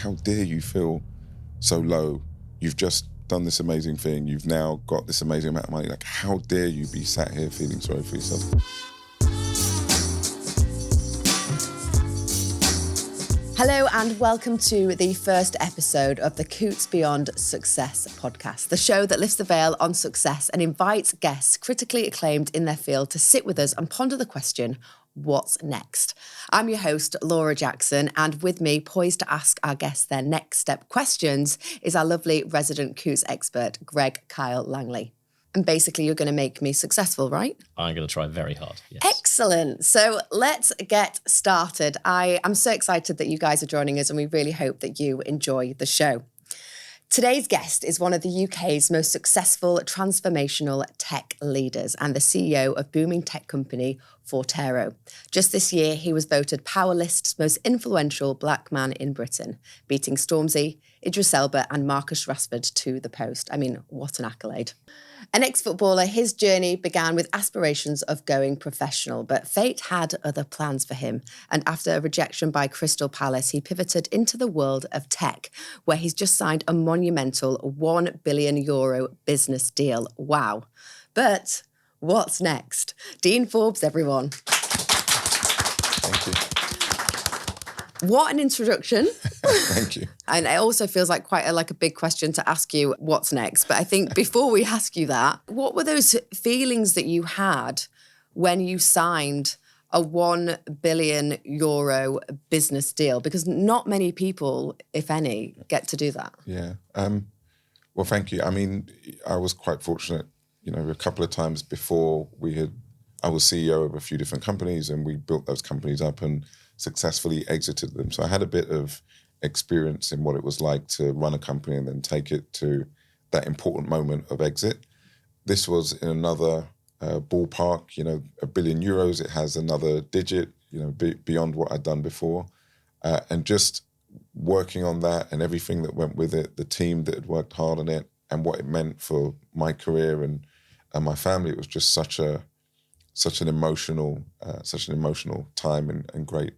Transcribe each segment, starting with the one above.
how dare you feel so low? You've just done this amazing thing. You've now got this amazing amount of money. Like, how dare you be sat here feeling sorry for yourself? Hello and welcome to the first episode of the Coutts Beyond Success Podcast, the show that lifts the veil on success and invites guests critically acclaimed in their field to sit with us and ponder the question, what's next? I'm your host, Laura Jackson, and with me, poised to ask our guests their next step questions, is our lovely resident Coutts expert, Kyle-Langley. And basically, you're going to make me successful, right? I'm going to try very hard, yes. Excellent. So let's get started. I'm so excited that you guys are joining us, and we really hope that you enjoy the show. Today's guest is one of the UK's most successful transformational tech leaders and the CEO of booming tech company Forterro. Just this year, he was voted Power List's most influential black man in Britain, beating Stormzy, Idris Elba and Marcus Rashford to the post. I mean, what an accolade. An ex-footballer, his journey began with aspirations of going professional, but fate had other plans for him. And after a rejection by Crystal Palace, he pivoted into the world of tech, where he's just signed a monumental €1 billion business deal. Wow. But what's next? Dean Forbes, everyone. Thank you. What an introduction. Thank you. And it also feels like quite a big question to ask you what's next. But I think before we ask you that, what were those feelings that you had when you signed a €1 billion business deal? Because not many people, if any, get to do that. Yeah. Well, thank you. I mean, I was quite fortunate, a couple of times before I was CEO of a few different companies and we built those companies up and successfully exited them. So I had a bit of experience in what it was like to run a company and then take it to that important moment of exit. This was in another ballpark, €1 billion. It has another digit, beyond what I'd done before. And just working on that and everything that went with it, the team that had worked hard on it and what it meant for my career and my family, it was just such an emotional time and great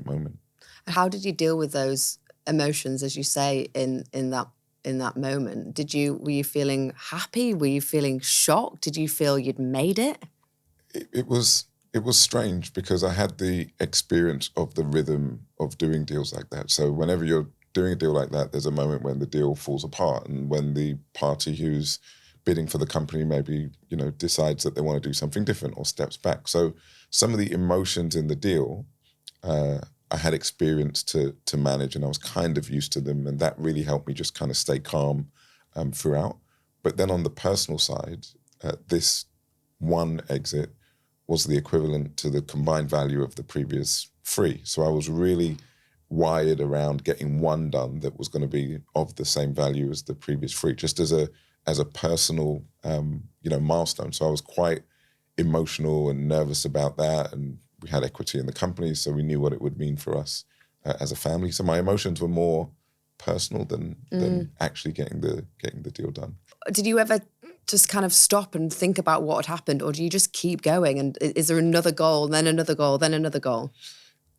moment. How did you deal with those emotions, as you say, in that moment? Were you feeling happy? Were you feeling shocked? Did you feel you'd made it? It was strange because I had the experience of the rhythm of doing deals like that. So whenever you're doing a deal like that, there's a moment when the deal falls apart and when the party who's bidding for the company maybe, decides that they want to do something different or steps back. So some of the emotions in the deal, I had experience to manage and I was kind of used to them, and that really helped me just kind of stay calm throughout. But then on the personal side, this one exit was the equivalent to the combined value of the previous 3. So I was really wired around getting one done that was going to be of the same value as the previous 3, just as a personal, milestone. So I was quite emotional and nervous about that, and we had equity in the company, so we knew what it would mean for us as a family. So my emotions were more personal than actually getting the deal done. Did you ever just kind of stop and think about what had happened, or do you just keep going? And is there another goal, then another goal, then another goal?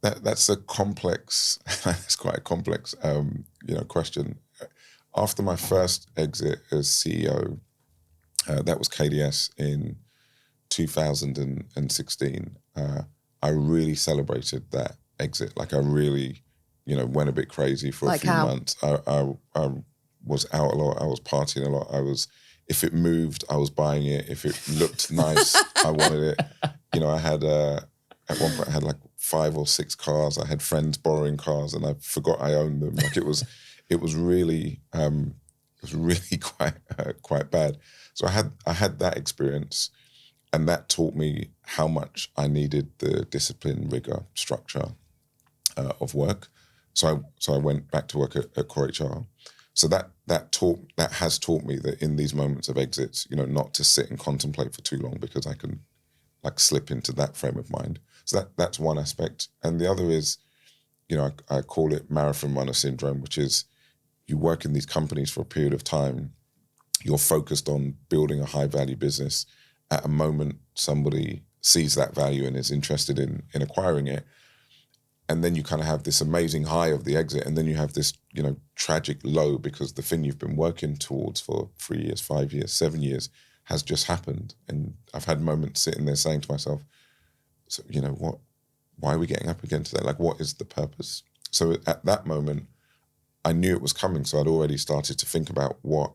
That's a complex. It's quite a complex, question. After my first exit as CEO, that was KDS in 2016. I really celebrated that exit. Like I really, went a bit crazy for a few months. I was out a lot. I was partying a lot. If it moved, I was buying it. If it looked nice, I wanted it. I had, at one point I had like 5 or 6 cars. I had friends borrowing cars and I forgot I owned them. Like it was really quite bad. So I had that experience. And that taught me how much I needed the discipline, rigor, structure of work. So I went back to work at Core HR. So that has taught me that in these moments of exits, not to sit and contemplate for too long because I can slip into that frame of mind. So that's one aspect. And the other is, I call it marathon runner syndrome, which is you work in these companies for a period of time. You're focused on building a high value business. At a moment, somebody sees that value and is interested in acquiring it. And then you kind of have this amazing high of the exit, and then you have this, tragic low because the thing you've been working towards for 3 years, 5 years, 7 years has just happened. And I've had moments sitting there saying to myself, so, why are we getting up again today? Like, what is the purpose? So at that moment, I knew it was coming. So I'd already started to think about what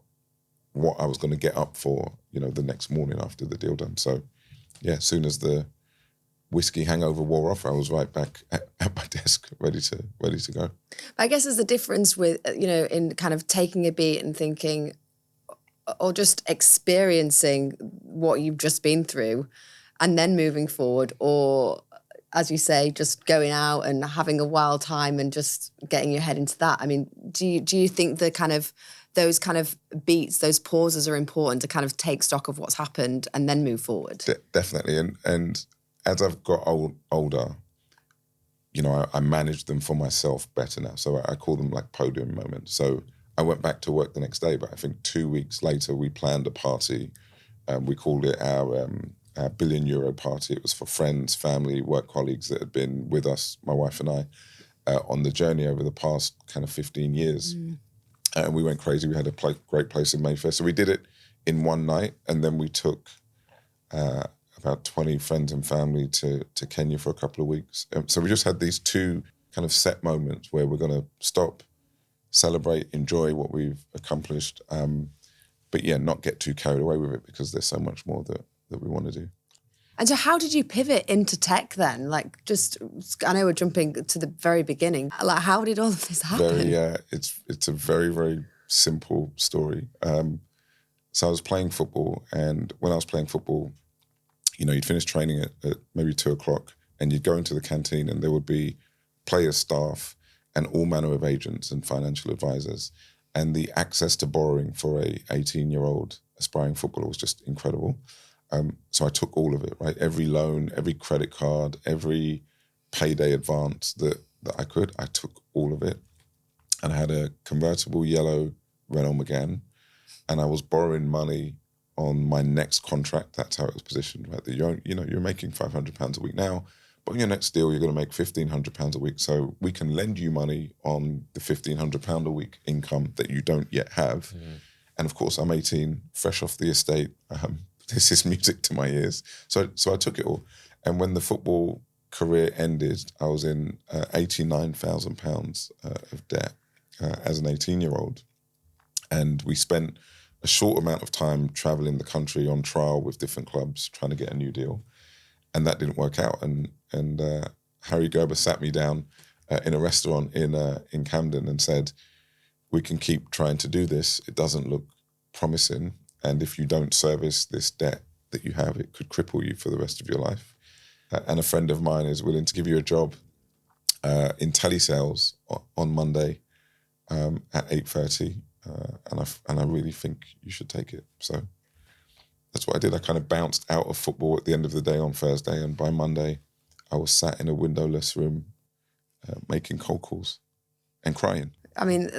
I was going to get up for, the next morning after the deal done. So yeah, as soon as the whiskey hangover wore off, I was right back at my desk, ready to go. I guess there's a difference with, in kind of taking a beat and thinking, or just experiencing what you've just been through and then moving forward, or, as you say, just going out and having a wild time and just getting your head into that. I mean, do you think those kind of beats, those pauses are important to kind of take stock of what's happened and then move forward? Definitely. And as I've got older, I manage them for myself better now. So I call them like Podium Moment. So I went back to work the next day, but I think 2 weeks later we planned a party. We called it our €1 billion party. It was for friends, family, work colleagues that had been with us, my wife and I, on the journey over the past kind of 15 years. And we went crazy. We had a great place in Mayfair. So we did it in one night, and then we took about 20 friends and family to Kenya for a couple of weeks. So we just had these two kind of set moments where we're going to stop, celebrate, enjoy what we've accomplished, but yeah, not get too carried away with it because there's so much more that we want to do. And so how did you pivot into tech then? Like, I know we're jumping to the very beginning. Like, how did all of this happen? It's a very, very simple story. So I was playing football, and when I was playing football, you'd finish training at maybe 2:00, and you'd go into the canteen, and there would be players, staff, and all manner of agents and financial advisors. And the access to borrowing for a 18-year-old aspiring footballer was just incredible. So I took all of it, right? Every loan, every credit card, every payday advance that I could, I took all of it. And I had a convertible yellow Renault Megane, and I was borrowing money on my next contract. That's how it was positioned, right? That you're making £500 a week now, but on your next deal, you're going to make £1,500 a week. So we can lend you money on the £1,500 a week income that you don't yet have. And of course, I'm 18, fresh off the estate. This is music to my ears. So I took it all. And when the football career ended, I was in £89,000 of debt as an 18-year-old. And we spent a short amount of time traveling the country on trial with different clubs, trying to get a new deal. And that didn't work out. And Harry Gerber sat me down in a restaurant in Camden and said, we can keep trying to do this. It doesn't look promising. And if you don't service this debt that you have, it could cripple you for the rest of your life. And a friend of mine is willing to give you a job in telesales on Monday at 8:30. And I really think you should take it. So that's what I did. I kind of bounced out of football at the end of the day on Thursday. And by Monday, I was sat in a windowless room making cold calls and crying. I mean,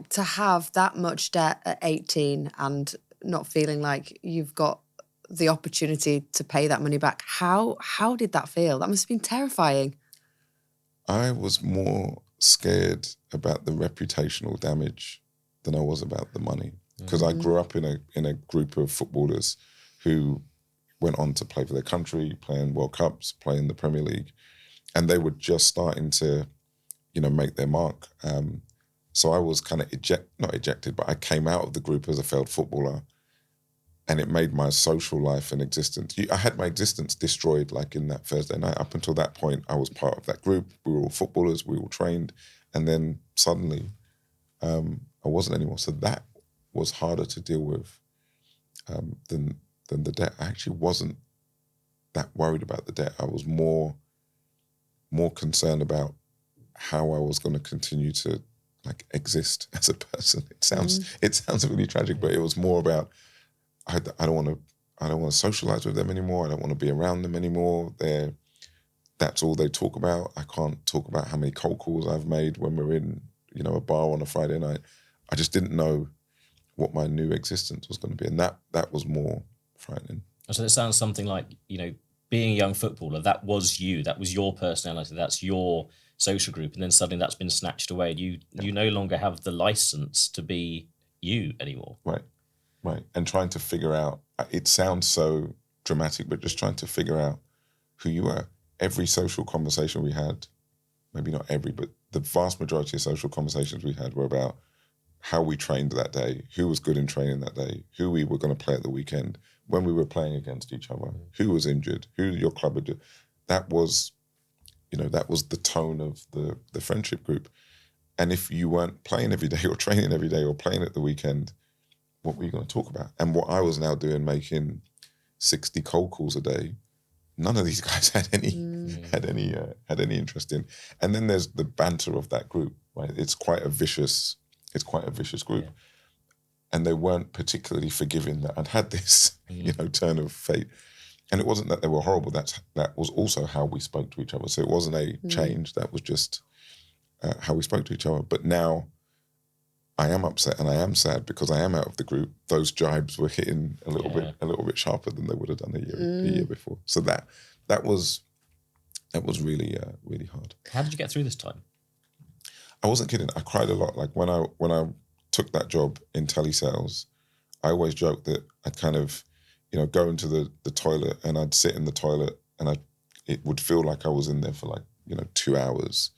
to have that much debt at 18 and not feeling like you've got the opportunity to pay that money back, how did that feel? That must have been terrifying. I was more scared about the reputational damage than I was about the money, because I grew up in a group of footballers who went on to play for their country, playing World Cups, playing the Premier League, and they were just starting to, make their mark. So I was kind of not ejected, but I came out of the group as a failed footballer, and it made my social life and existence. I had my existence destroyed, like in that Thursday night. Up until that point, I was part of that group. We were all footballers. We all trained, and then suddenly, I wasn't anymore. So that was harder to deal with than the debt. I actually wasn't that worried about the debt. I was more concerned about how I was going to continue to exist as a person. It sounds really tragic, but it was more about I don't want to socialize with them anymore. I don't want to be around them anymore. That's all they talk about. I can't talk about how many cold calls I've made when we're in a bar on a Friday night. I just didn't know what my new existence was going to be, and that was more frightening. So it sounds something like being a young footballer, that was you, that was your personality, that's your social group, and then suddenly that's been snatched away. You no longer have the license to be you anymore. Right. And trying to figure out, it sounds so dramatic, but just trying to figure out who you were. Every social conversation we had, maybe not every, but the vast majority of social conversations we had were about how we trained that day, who was good in training that day, who we were going to play at the weekend, when we were playing against each other, who was injured, who your club would do. That was, that was the tone of the friendship group. And if you weren't playing every day or training every day or playing at the weekend, what were you going to talk about? And what I was now doing, making 60 cold calls a day, none of these guys had any interest in. And then there's the banter of that group, right? It's quite a vicious group. Yeah. And they weren't particularly forgiving that I'd had this, turn of fate. And it wasn't that they were horrible. That was also how we spoke to each other. So it wasn't a change. That was just how we spoke to each other. But now I am upset and I am sad because I am out of the group. Those jibes were hitting a little bit sharper than they would have done a year before. So that was really really hard. How did you get through this time? I wasn't kidding. I cried a lot. Like when I took that job in telesales, I always joked that I'd kind of, go into the toilet and I'd sit in the toilet and it would feel like I was in there for 2 hours.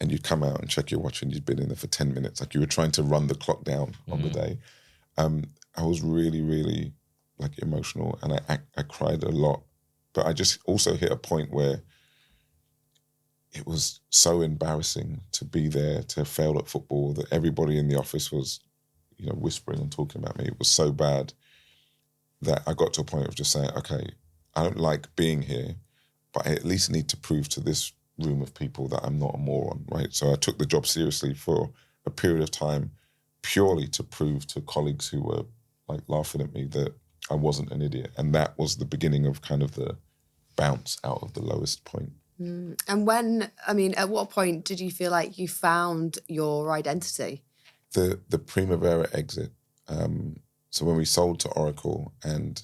And you'd come out and check your watch and you'd been in there for 10 minutes. Like you were trying to run the clock down on the day. I was really, really emotional and I cried a lot. But I just also hit a point where it was so embarrassing to be there, to have failed at football, that everybody in the office was, whispering and talking about me. It was so bad that I got to a point of just saying, okay, I don't like being here, but I at least need to prove to this room of people that I'm not a moron, right? So I took the job seriously for a period of time purely to prove to colleagues who were laughing at me that I wasn't an idiot. And that was the beginning of kind of the bounce out of the lowest point. And at what point did you feel like you found your identity? The Primavera exit. So when we sold to Oracle and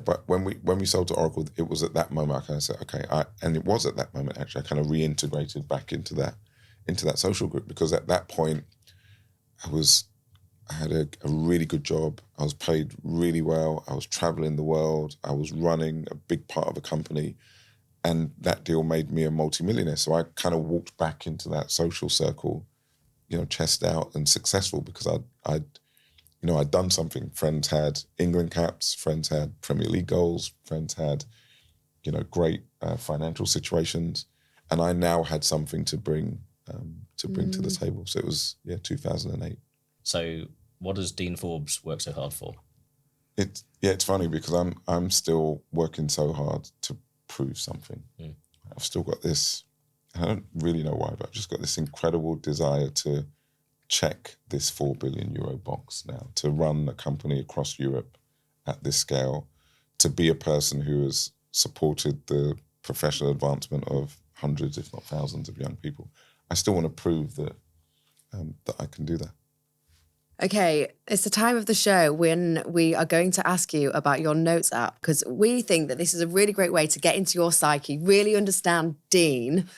but when we sold to Oracle, it was at that moment I kind of said, okay, and it was at that moment actually I kind of reintegrated back into that social group, because at that point I had a really good job. I was paid really well. I was traveling the world. I was running a big part of a company, and that deal made me a multimillionaire. So I kind of walked back into that social circle, chest out and successful, because I'd done something. Friends had England caps, friends had Premier League goals, friends had, great financial situations. And I now had something to bring to the table. So it was, 2008. So what does Dean Forbes work so hard for? It's funny because I'm still working so hard to prove something. I've still got this, I don't really know why, but I've just got this incredible desire to check this €4 billion box now, to run a company across Europe at this scale, to be a person who has supported the professional advancement of hundreds, if not thousands, of young people. I still want to prove that I can do that. Okay, it's the time of the show when we are going to ask you about your notes app, because we think that this is a really great way to get into your psyche, really understand Dean.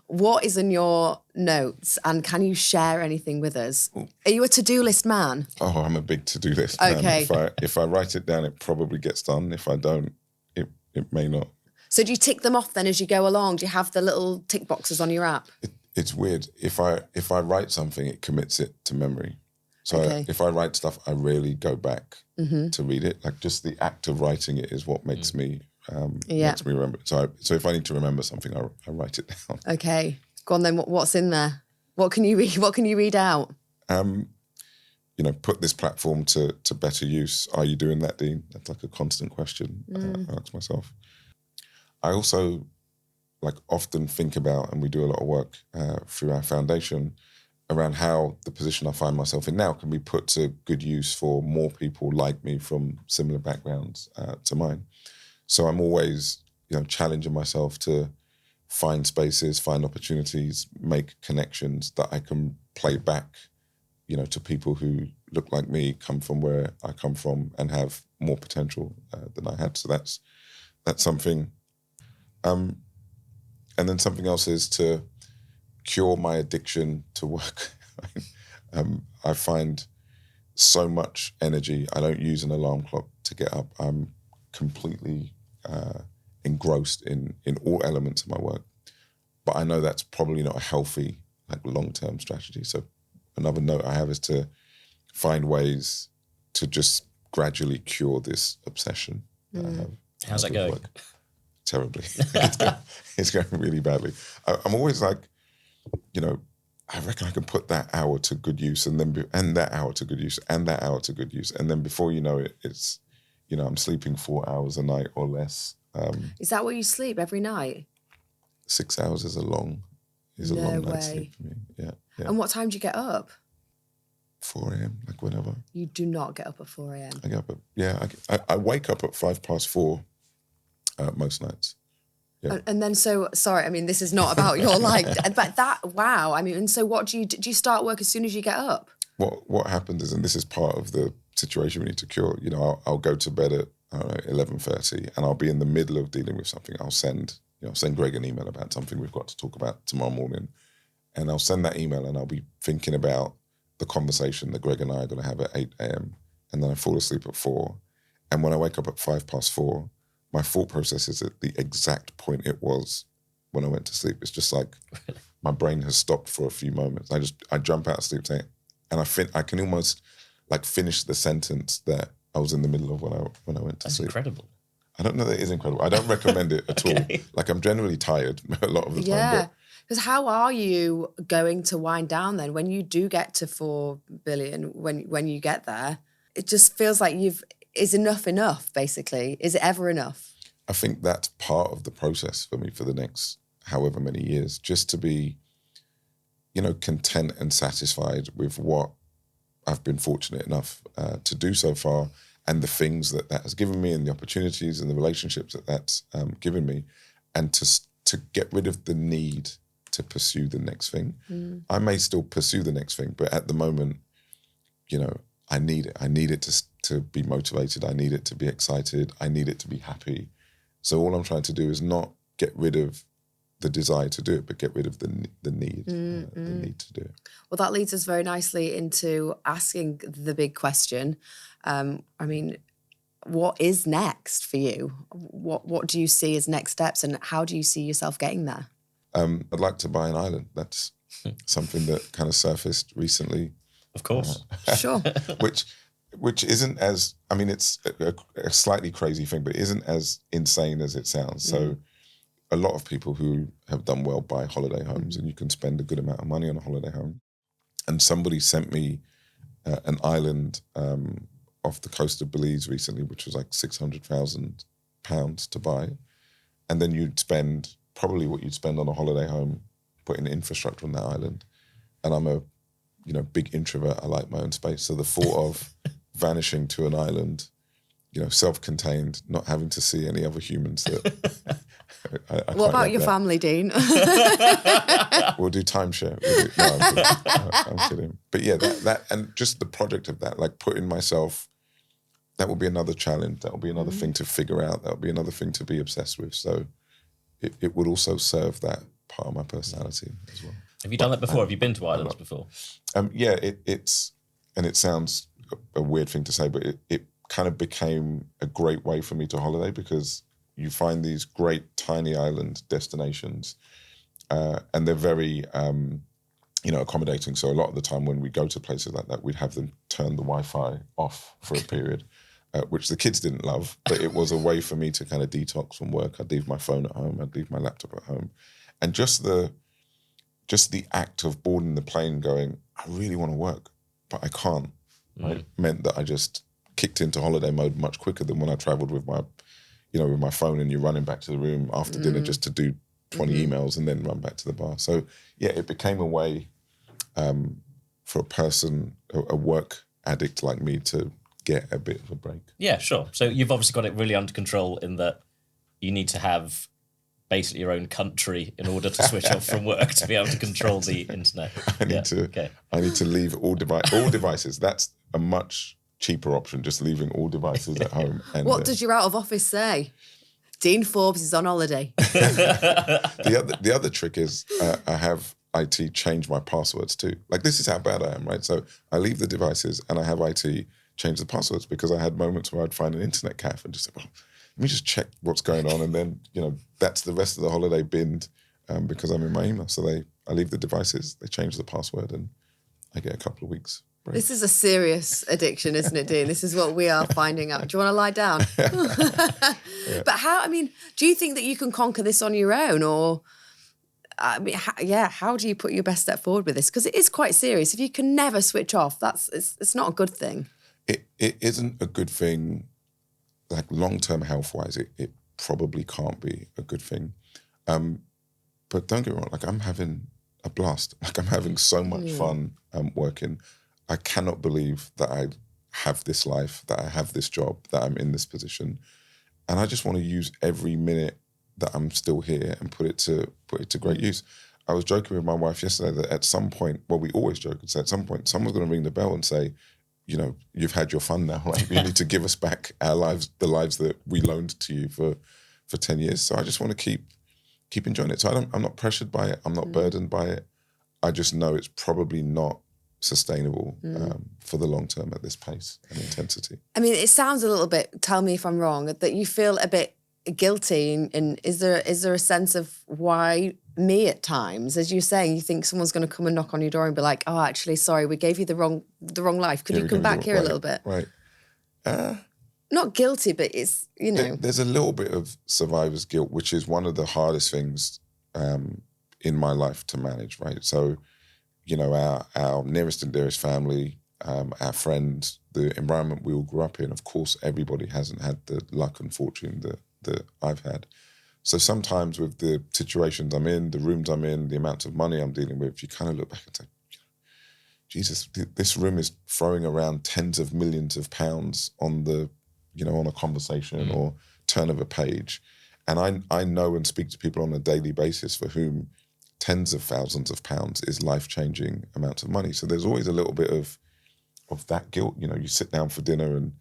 What is in your notes, and can you share anything with us? Are you a to-do list man? Oh, I'm a big to-do list man. Okay. If I write it down, it probably gets done. If I don't, it may not. So do you tick them off then as you go along? Do you have the little tick boxes on your app? It's weird. If I write something, it commits it to memory. So if I write stuff, I rarely go back to read it. Like just the act of writing it is what makes me remember. So if I need to remember something, I write it down. Okay, go on then. What's in there? What can you read? What can you read out? Put this platform to better use. Are you doing that, Dean? That's like a constant question I ask myself. I also often think about, and we do a lot of work through our foundation around how the position I find myself in now can be put to good use for more people like me from similar backgrounds to mine. So I'm always, challenging myself to find spaces, find opportunities, make connections that I can play back, to people who look like me, come from where I come from, and have more potential than I had. So that's something. And then something else is to cure my addiction to work. I find so much energy. I don't use an alarm clock to get up. I'm completely engrossed in all elements of my work. But I know that's probably not a healthy, long-term strategy. So another note I have is to find ways to just gradually cure this obsession that I have. How's that going? Work. Terribly. It's going really badly. I'm always like, I reckon I can put that hour to good use, and that hour to good use, and that hour to good use, and then before you know it, it's, I'm sleeping 4 hours a night or less. Is that what you sleep every night? 6 hours is a long night's sleep for me. Yeah. And what time do you get up? 4 a.m. Whenever. You do not get up at 4 a.m. I get up I wake up at 4:05 most nights. Yeah. And then, sorry, I mean, this is not about your but that, wow. I mean, and so what do you start work as soon as you get up? What happens is, and this is part of the situation we need to cure, I'll go to bed at, 11:30, and I'll be in the middle of dealing with something. I'll send Greg an email about something we've got to talk about tomorrow morning. And I'll send that email, and I'll be thinking about the conversation that Greg and I are going to have at 8 a.m. And then I fall asleep at 4. And when I wake up at 4:05, my thought process is at the exact point it was when I went to sleep. It's just like my brain has stopped for a few moments. I jump out of sleep saying, and I can almost finish the sentence that I was in the middle of when I went to sleep. That's incredible. I don't know that it is incredible. I don't recommend it at Okay. all. I'm generally tired a lot of the time. Yeah. Because how are you going to wind down then when you do get to 4 billion, when you get there? It just feels like is enough, basically? Is it ever enough? I think that's part of the process for me for the next however many years, just to be, content and satisfied with what I've been fortunate enough to do so far, and the things that has given me, and the opportunities and the relationships that's given me, and to get rid of the need to pursue the next thing. I may still pursue the next thing, but at the moment, I need it. I need it to be motivated. I need it to be excited. I need it to be happy. So all I'm trying to do is not get rid of the desire to do it, but get rid of the need, the need to do it. Well, that leads us very nicely into asking the big question. What is next for you? What do you see as next steps, and how do you see yourself getting there? I'd like to buy an island. That's something that kind of surfaced recently. Of course. Sure. Which isn't as, it's a slightly crazy thing, but it isn't as insane as it sounds. So a lot of people who have done well buy holiday homes, and you can spend a good amount of money on a holiday home. And somebody sent me an island off the coast of Belize recently, which was £600,000 to buy. And then you'd spend probably what you'd spend on a holiday home putting infrastructure on that island. And I'm a big introvert. I like my own space. So the thought of vanishing to an island, self-contained, not having to see any other humans. I what about your family, Dean? We'll do timeshare. I'm kidding. But yeah, that and just the project of that, putting myself, that will be another challenge. That will be another thing to figure out. That will be another thing to be obsessed with. So it would also serve that part of my personality as well. Have you done that before? Have you been to islands before? Yeah, it sounds a weird thing to say, but it kind of became a great way for me to holiday, because you find these great tiny island destinations, and they're very, accommodating. So a lot of the time when we go to places like that, we'd have them turn the Wi-Fi off for a period, which the kids didn't love, but it was a way for me to kind of detox from work. I'd leave my phone at home. I'd leave my laptop at home. And just the act of boarding the plane going, I really want to work, but I can't, right? Meant that I just kicked into holiday mode much quicker than when I traveled with my phone, and you're running back to the room after dinner just to do 20 emails and then run back to the bar. So yeah, it became a way for a person, a work addict like me, to get a bit of a break. Yeah, sure. So you've obviously got it really under control in that you need to have basically your own country in order to switch off from work to be able to control the internet. I need to leave all devices. That's a much cheaper option, just leaving all devices at home. And what does your out of office say? Dean Forbes is on holiday. The other trick is I have IT change my passwords too. Like, this is how bad I am, right? So I leave the devices and I have IT change the passwords, because I had moments where I'd find an internet cafe and just say, well, let me just check what's going on. And then, that's the rest of the holiday binned because I'm in my email. So I leave the devices, they change the password, and I get a couple of weeks break. This is a serious addiction, isn't it, Dean? This is what we are finding out. Do you want to lie down? Yeah. But do you think that you can conquer this on your own? Or, how do you put your best step forward with this? Because it is quite serious. If you can never switch off, it's not a good thing. It isn't a good thing, like long-term health-wise. It probably can't be a good thing. But don't get me wrong, like, I'm having a blast. Like, I'm having so much fun working. I cannot believe that I have this life, that I have this job, that I'm in this position. And I just want to use every minute that I'm still here and put it to great use. I was joking with my wife yesterday that at some point, well, we always joke and say at some point, someone's going to ring the bell and say, you've had your fun now, right? You need to give us back our lives, the lives that we loaned to you for 10 years. So I just want to keep enjoying it. So I'm not pressured by it. I'm not burdened by it. I just know it's probably not sustainable for the long term at this pace and intensity. I mean, it sounds a little bit, tell me if I'm wrong, that you feel a bit guilty. And is there a sense of why me at times, as you're saying, you think someone's going to come and knock on your door and be like, oh, actually, sorry, we gave you the wrong life. Could you come back here a little bit? Right. Not guilty, but it's, There's a little bit of survivor's guilt, which is one of the hardest things in my life to manage, right? So, our nearest and dearest family, our friends, the environment we all grew up in, of course, everybody hasn't had the luck and fortune that I've had. So sometimes with the situations I'm in, the rooms I'm in, the amounts of money I'm dealing with, you kind of look back and say, Jesus, this room is throwing around tens of millions of pounds on on a conversation or turn of a page. And I know and speak to people on a daily basis for whom tens of thousands of pounds is life-changing amounts of money. So there's always a little bit of that guilt. You sit down for dinner and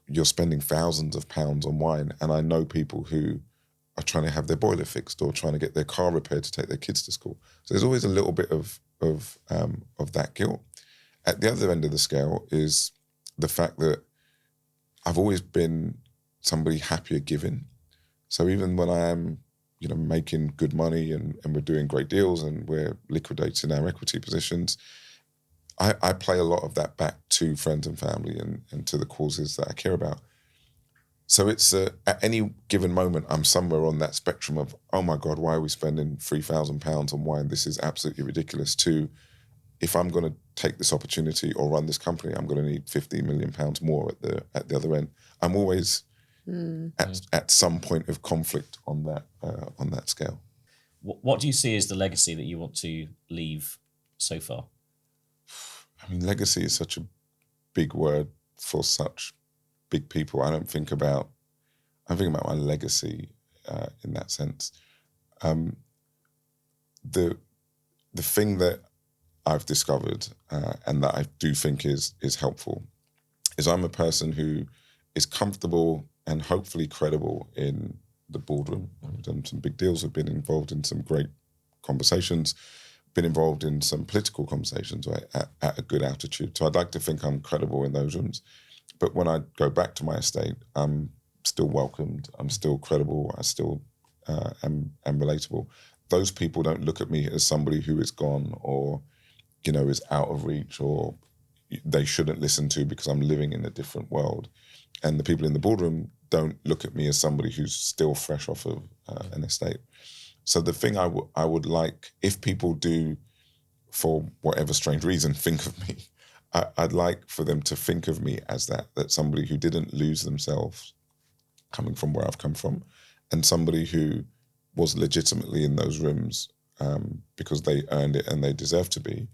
you're spending thousands of pounds on wine. And I know people who are trying to have their boiler fixed or trying to get their car repaired to take their kids to school. So there's always a little bit of that guilt. At the other end of the scale is the fact that I've always been somebody happier giving. So even when I am, making good money and we're doing great deals and we're liquidating our equity positions, I play a lot of that back to friends and family and to the causes that I care about. So it's at any given moment, I'm somewhere on that spectrum of, oh my God, why are we spending £3,000 on wine? This is absolutely ridiculous. To, if I'm going to take this opportunity or run this company, I'm going to need £50 million more at the other end. I'm always at some point of conflict on that scale. What do you see as the legacy that you want to leave so far? I mean, legacy is such a big word for such big people. I'm thinking about my legacy in that sense. The thing that I've discovered and that I do think is helpful is I'm a person who is comfortable and hopefully credible in the boardroom. I've done some big deals. I've been involved in some great conversations, been involved in some political conversations, right, at a good altitude. So I'd like to think I'm credible in those rooms. But when I go back to my estate, I'm still welcomed. I'm still credible. I still am relatable. Those people don't look at me as somebody who is gone or, is out of reach or they shouldn't listen to because I'm living in a different world. And the people in the boardroom don't look at me as somebody who's still fresh off of an estate. So the thing I would like, if people do, for whatever strange reason, think of me, I'd like for them to think of me as that somebody who didn't lose themselves coming from where I've come from, and somebody who was legitimately in those rooms because they earned it and they deserve to be.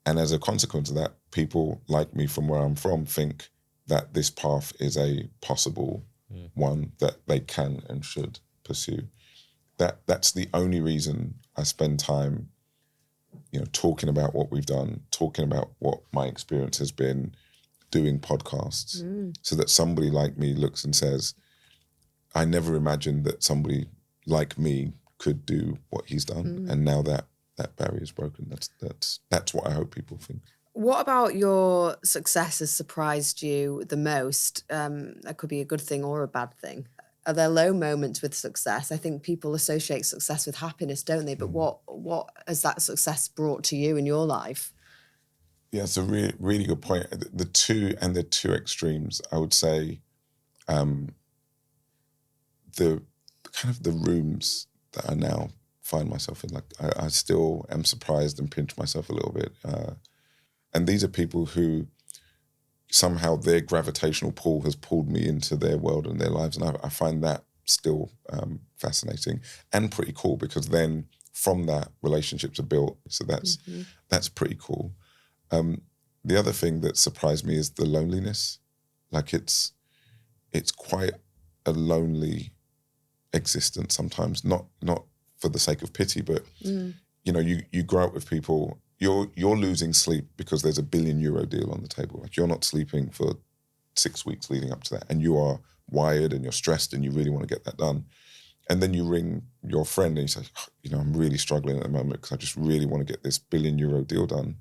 And as a consequence of that, people like me from where I'm from think that this path is a possible one that they can and should pursue. that's the only reason I spend time, talking about what we've done, talking about what my experience has been, doing podcasts, so that somebody like me looks and says, I never imagined that somebody like me could do what he's done. And now that barrier is broken. That's what I hope people think. What about your success has surprised you the most? That could be a good thing or a bad thing. Are there low moments with success? I think people associate success with happiness, don't they? But what has that success brought to you in your life? Yeah, it's a really, really good point. The two extremes, I would say, the kind of the rooms that I now find myself in, like I still am surprised and pinch myself a little bit. And these are people who somehow their gravitational pull has pulled me into their world and their lives. And I find that still fascinating and pretty cool, because then from that relationships are built. So that's pretty cool. The other thing that surprised me is the loneliness. Like it's quite a lonely existence sometimes, not for the sake of pity, but you grow up with people, you're losing sleep because there's €1 billion deal on the table. Like you're not sleeping for 6 weeks leading up to that, and you are wired and you're stressed and you really want to get that done. And then you ring your friend and you say, I'm really struggling at the moment because I just really want to get this €1 billion deal done.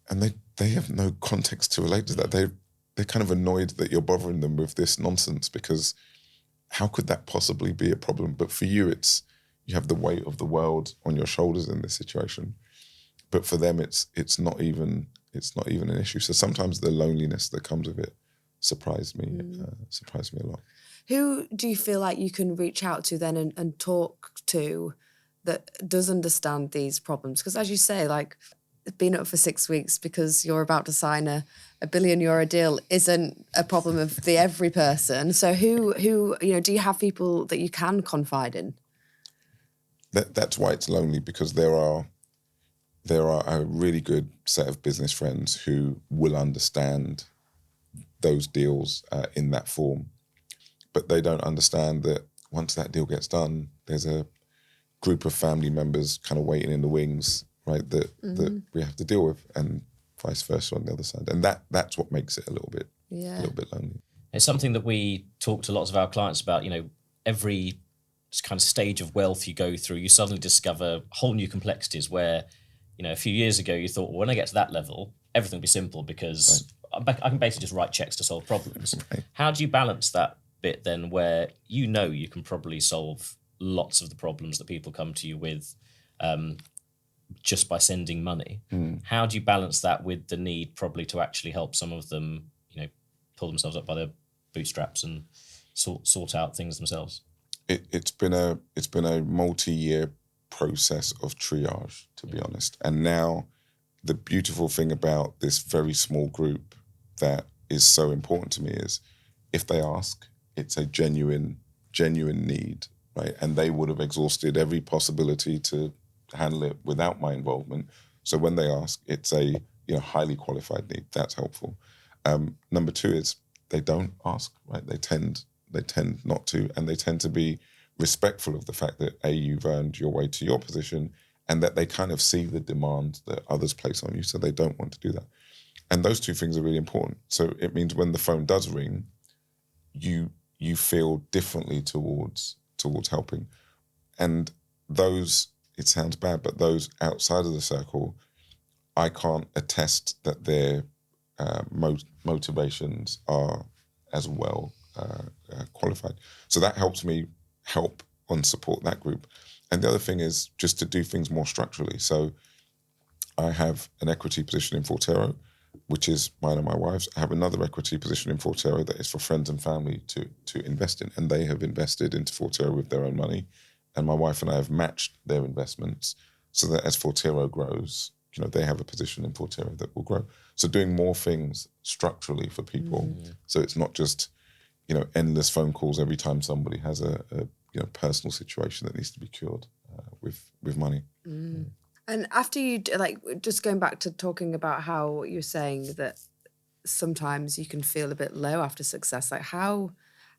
And they have no context to relate to that. They're kind of annoyed that you're bothering them with this nonsense, because how could that possibly be a problem? But for you, you have the weight of the world on your shoulders in this situation. But for them, it's not even an issue. So sometimes the loneliness that comes with it surprised me a lot. Who do you feel like you can reach out to then and talk to that does understand these problems? Because as you say, like being up for 6 weeks because you're about to sign a €1 billion deal isn't a problem of the every person. So who do you have people that you can confide in? That's why it's lonely, because there are a really good set of business friends who will understand those deals in that form. But they don't understand that once that deal gets done, there's a group of family members kind of waiting in the wings, right, that we have to deal with, and vice versa on the other side. And that's what makes it a little bit lonely. It's something that we talk to lots of our clients about. Every kind of stage of wealth you go through, you suddenly discover whole new complexities where, a few years ago you thought, well, when I get to that level, everything will be simple because I can basically just write checks to solve problems. Right. How do you balance that bit then where you can probably solve lots of the problems that people come to you with just by sending money? How do you balance that with the need probably to actually help some of them, pull themselves up by their bootstraps and sort out things themselves? It's been a multi-year process of triage, to be honest. And now the beautiful thing about this very small group that is so important to me is if they ask, it's a genuine need, right? And they would have exhausted every possibility to handle it without my involvement. So when they ask, it's a highly qualified need. That's helpful. Number two is they don't ask, right? They tend not to, and they tend to be respectful of the fact that you've earned your way to your position, and that they kind of see the demand that others place on you, so they don't want to do that. And those two things are really important. So it means when the phone does ring, you feel differently towards helping. And those, it sounds bad, but those outside of the circle, I can't attest that their motivations are as well qualified. So that helps me help and support that group. And the other thing is just to do things more structurally. So I have an equity position in Forterro, which is mine and my wife's. I have another equity position in Forterro that is for friends and family to invest in. And they have invested into Forterro with their own money. And my wife and I have matched their investments so that as Forterro grows, they have a position in Forterro that will grow. So doing more things structurally for people. So it's not just, endless phone calls every time somebody has a personal situation that needs to be cured with money. And after you, just going back to talking about how you're saying that sometimes you can feel a bit low after success, like how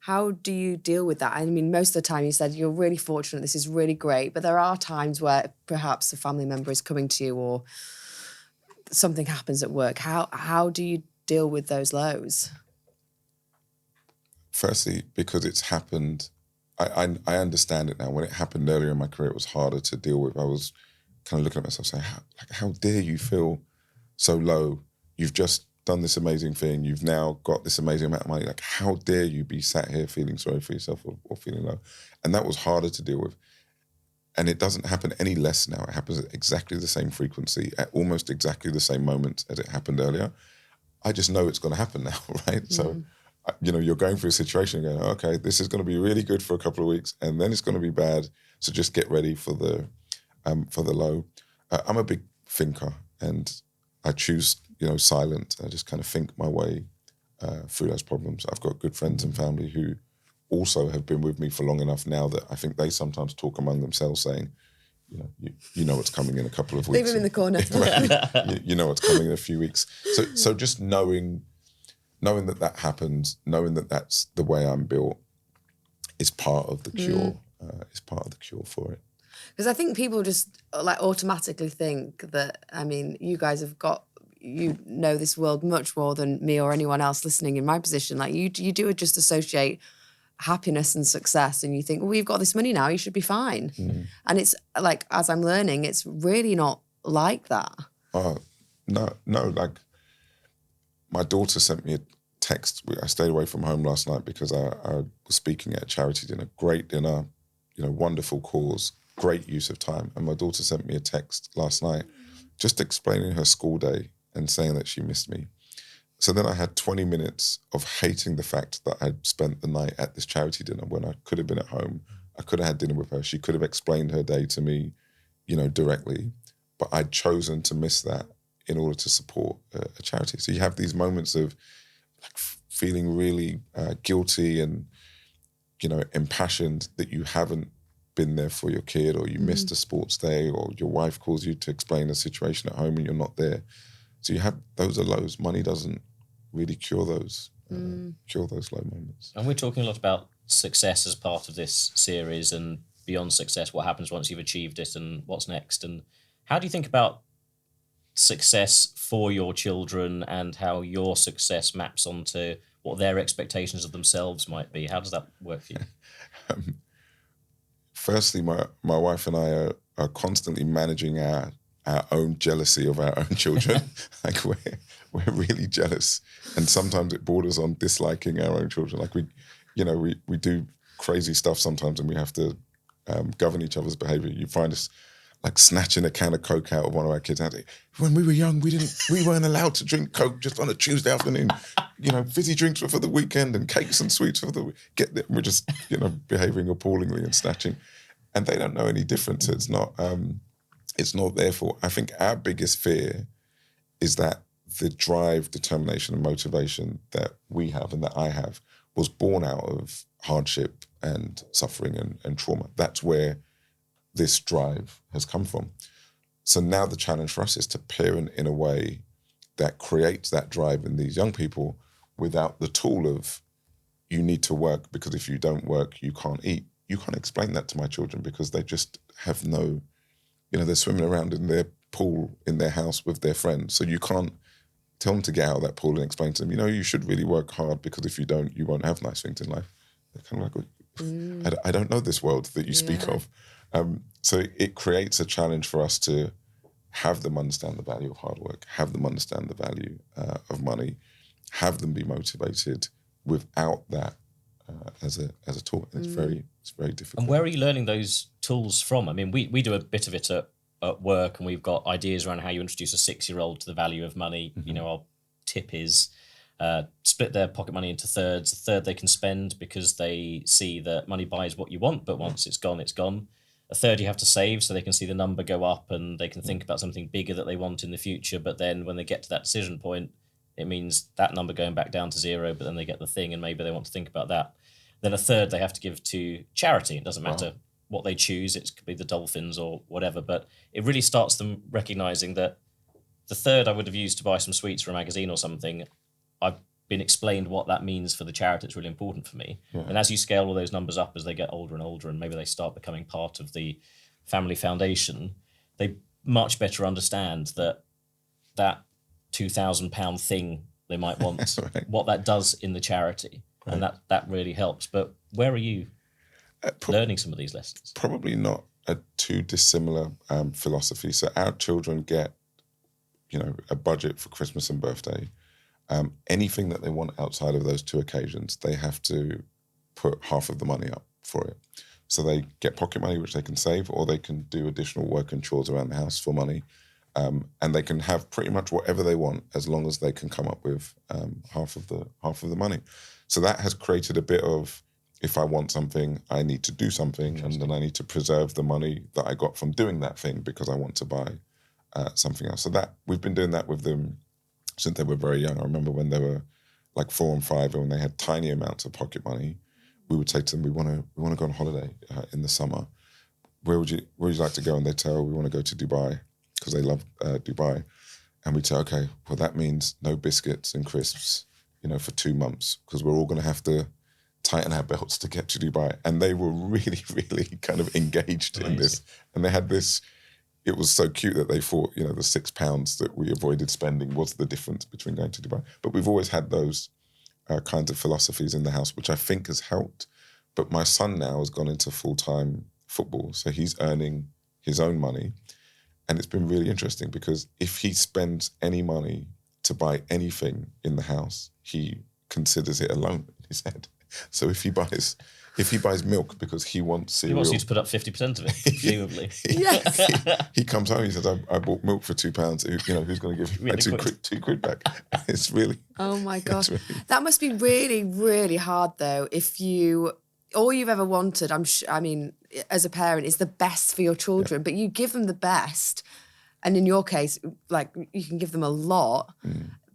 How do you deal with that? I mean, most of the time you said you're really fortunate, this is really great, but there are times where perhaps a family member is coming to you or something happens at work. How do you deal with those lows? Firstly, because it's happened, I understand it now. When it happened earlier in my career, it was harder to deal with. I was kind of looking at myself saying, how dare you feel so low? You've just done this amazing thing. You've now got this amazing amount of money. Like, how dare you be sat here feeling sorry for yourself or feeling low? And that was harder to deal with. And it doesn't happen any less now. It happens at exactly the same frequency, at almost exactly the same moment as it happened earlier. I just know it's going to happen now, right? So, you're going through a situation and going, okay, this is going to be really good for a couple of weeks and then it's going to be bad. So just get ready for the low. I'm a big thinker and I choose, silent. I just kind of think my way through those problems. I've got good friends and family who also have been with me for long enough now that I think they sometimes talk among themselves saying, you know what's coming in a couple of weeks. Leave him in the corner. you know what's coming in a few weeks. So just knowing that happens, knowing that that's the way I'm built is part of the cure. Is part of the cure for it. Because I think people just automatically think that, I mean, you guys have got, this world much more than me or anyone else listening in my position. Like you do just associate happiness and success and you think, well, we've got this money now, you should be fine. And it's like, as I'm learning, it's really not like that. No, like my daughter sent me a text. I stayed away from home last night because I was speaking at a charity dinner, great dinner, wonderful cause, great use of time. And my daughter sent me a text last night just explaining her school day and saying that she missed me. So then I had 20 minutes of hating the fact that I'd spent the night at this charity dinner when I could have been at home. I could have had dinner with her. She could have explained her day to me, directly. But I'd chosen to miss that in order to support a charity. So you have these moments of like feeling really guilty and, impassioned that you haven't been there for your kid, or you missed a sports day, or your wife calls you to explain a situation at home and you're not there. So you have, those are lows. Money doesn't really cure those low moments. And we're talking a lot about success as part of this series and beyond success, what happens once you've achieved it and what's next. And how do you think about success for your children and how your success maps onto what their expectations of themselves might be? How does that work for you? Firstly, my wife and I are constantly managing our own jealousy of our own children. Like we're really jealous, and sometimes it borders on disliking our own children. Like we do crazy stuff sometimes, and we have to govern each other's behaviour. You find us like snatching a can of Coke out of one of our kids. When we were young, we weren't allowed to drink Coke just on a Tuesday afternoon. Fizzy drinks were for the weekend and cakes and sweets for the week. We're just behaving appallingly and snatching, and they don't know any difference. It's not their fault. I think our biggest fear is that the drive, determination, and motivation that we have and that I have was born out of hardship and suffering and trauma. That's where this drive has come from. So now the challenge for us is to parent in a way that creates that drive in these young people without the tool of, you need to work because if you don't work, you can't eat. You can't explain that to my children because they just have no, they're swimming around in their pool in their house with their friends. So you can't tell them to get out of that pool and explain to them, you should really work hard because if you don't, you won't have nice things in life. They're kind of like, I don't know this world that you speak of. So it creates a challenge for us to have them understand the value of hard work, have them understand the value of money, have them be motivated without that as a tool. And it's very difficult. And where are you learning those tools from? I mean, we do a bit of it at work, and we've got ideas around how you introduce a 6-year-old to the value of money. Our tip is split their pocket money into thirds. A third they can spend because they see that money buys what you want, but once it's gone, it's gone. A third you have to save so they can see the number go up and they can think about something bigger that they want in the future. But then when they get to that decision point, it means that number going back down to 0, but then they get the thing and maybe they want to think about that. Then a third they have to give to charity. It doesn't matter what they choose. It could be the dolphins or whatever, but it really starts them recognizing that the third I would have used to buy some sweets for a magazine or something, I've been explained what that means for the charity that's really important for me. Yeah. And as you scale all those numbers up as they get older and older, and maybe they start becoming part of the family foundation, they much better understand that £2,000 thing they might want, right. what that does in the charity. Right. And that really helps. But where are you learning some of these lessons? Probably not a too dissimilar philosophy. So our children get, a budget for Christmas and birthday. Anything that they want outside of those two occasions, they have to put half of the money up for it. So they get pocket money, which they can save, or they can do additional work and chores around the house for money. And they can have pretty much whatever they want as long as they can come up with half of the money. So that has created a bit of, if I want something, I need to do something, and then I need to preserve the money that I got from doing that thing because I want to buy something else. So that we've been doing that with them since they were very young. I remember when they were like 4 and 5, and when they had tiny amounts of pocket money, we would say to them, "We want to go on holiday in the summer. Where would you like to go?" And they'd tell, "We want to go to Dubai," because they love Dubai. And we'd say, "Okay, well that means no biscuits and crisps, for 2 months, because we're all going to have to tighten our belts to get to Dubai." And they were really, really kind of engaged in this. And they had this. It was so cute that they thought, the £6 that we avoided spending was the difference between going to Dubai. But we've always had those kinds of philosophies in the house, which I think has helped. But my son now has gone into full-time football, so he's earning his own money. And it's been really interesting because if he spends any money to buy anything in the house, he considers it a loan in his head. So if he buys milk because he wants cereal, He wants you to put up 50% of it, presumably. Yes. he comes home, he says, I bought milk for £2. Who's going to give me two quid back? It's really... Oh my God. That must be really, really hard though, if all you've ever wanted, as a parent, is the best for your children, but you give them the best. And in your case, like, you can give them a lot,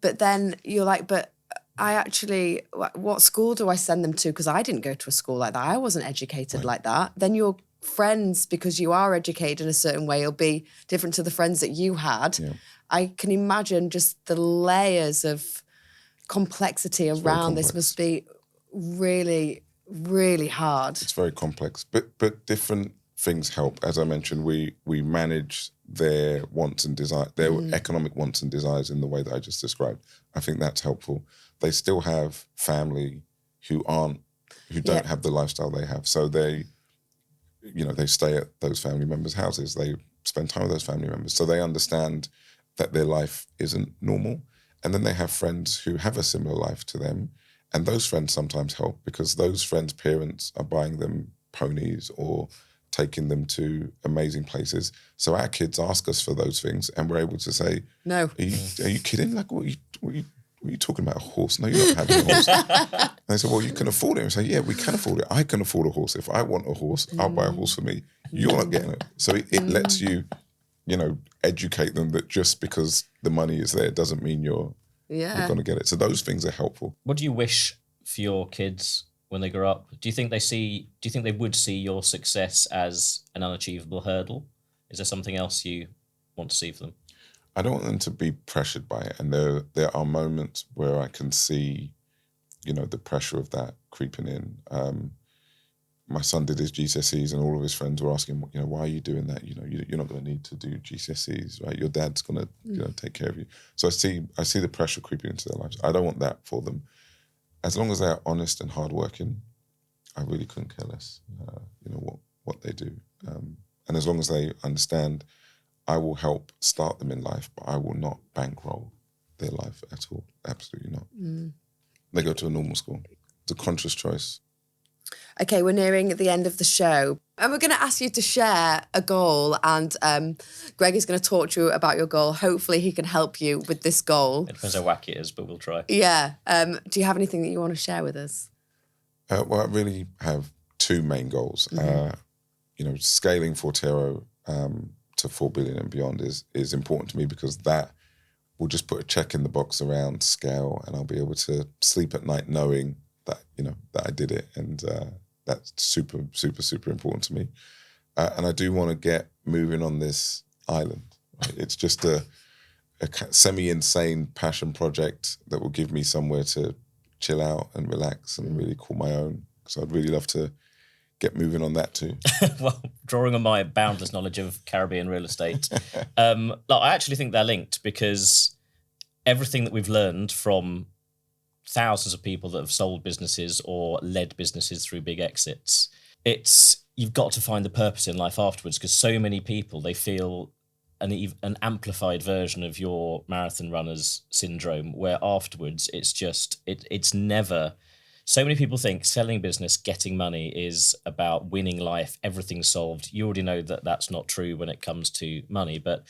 but then you're like, but I actually, what school do I send them to? Because I didn't go to a school like that. I wasn't educated like that. Then your friends, because you are educated in a certain way, will be different to the friends that you had. Yeah. I can imagine just the layers of complexity around this must be really, really hard. It's very complex, but different things help. As I mentioned, we manage their wants and desires, their economic wants and desires in the way that I just described. I think that's helpful. They still have family who don't have the lifestyle they have. So they stay at those family members' houses. They spend time with those family members. So they understand that their life isn't normal. And then they have friends who have a similar life to them. And those friends sometimes help because those friends' parents are buying them ponies or taking them to amazing places. So our kids ask us for those things and we're able to say, "No. Are you kidding? Like, what are you talking about? A horse? No, you're not having a horse." And they say, "Well, you can afford it." And we say, "Yeah, we can afford it. I can afford a horse. If I want a horse, I'll buy a horse for me. You're not getting it." So it lets you, educate them that just because the money is there doesn't mean you're going to get it. So those things are helpful. What do you wish for your kids when they grow up? Do you think they would see your success as an unachievable hurdle? Is there something else you want to see for them? I don't want them to be pressured by it. And there are moments where I can see, the pressure of that creeping in. My son did his GCSEs and all of his friends were asking, "Why are you doing that? You're not going to need to do GCSEs, right? Your dad's going to take care of you." So I see the pressure creeping into their lives. I don't want that for them. As long as they're honest and hardworking, I really couldn't care less, what they do. And as long as they understand, I will help start them in life, but I will not bankroll their life at all. Absolutely not. They go to a normal school. It's a conscious choice. Okay, we're nearing the end of the show. And we're going to ask you to share a goal. And Greg is going to talk to you about your goal. Hopefully he can help you with this goal. It depends how wacky it is, but we'll try. Yeah. Do you have anything that you want to share with us? Well, I really have 2 main goals. Scaling Forterro to 4 billion and beyond is important to me because that will just put a check in the box around scale and I'll be able to sleep at night knowing that, that I did it. And that's super, super, super important to me. And I do want to get moving on this island. Right? It's just a semi-insane passion project that will give me somewhere to chill out and relax and really call my own. So I'd really love to get moving on that too. Well, drawing on my boundless knowledge of Caribbean real estate, I actually think they're linked, because everything that we've learned from thousands of people that have sold businesses or led businesses through big exits, you've got to find the purpose in life afterwards, because so many people, they feel an amplified version of your marathon runner's syndrome, where afterwards it's never. So many people think selling business, getting money is about winning life, everything's solved. You already know that that's not true when it comes to money, but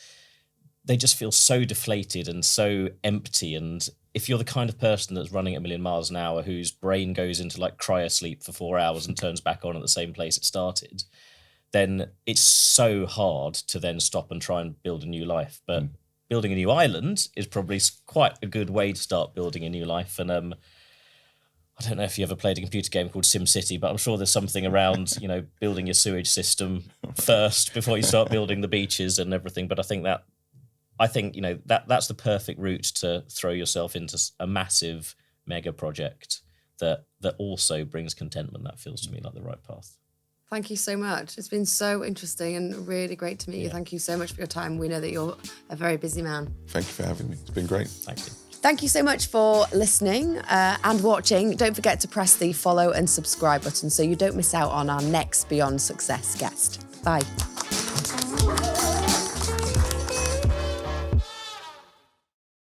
they just feel so deflated and so empty. And if you're the kind of person that's running at a million miles an hour, whose brain goes into like cryosleep for 4 hours and turns back on at the same place it started, then it's so hard to then stop and try and build a new life. But building a new island is probably quite a good way to start building a new life. And I don't know if you ever played a computer game called SimCity, but I'm sure there's something around, building your sewage system first before you start building the beaches and everything. But I think that's the perfect route to throw yourself into a massive mega project that also brings contentment. That feels to me like the right path. Thank you so much. It's been so interesting and really great to meet you. Thank you so much for your time. We know that you're a very busy man. Thank you for having me. It's been great. Thank you. Thank you so much for listening and watching. Don't forget to press the follow and subscribe button so you don't miss out on our next Beyond Success guest. Bye.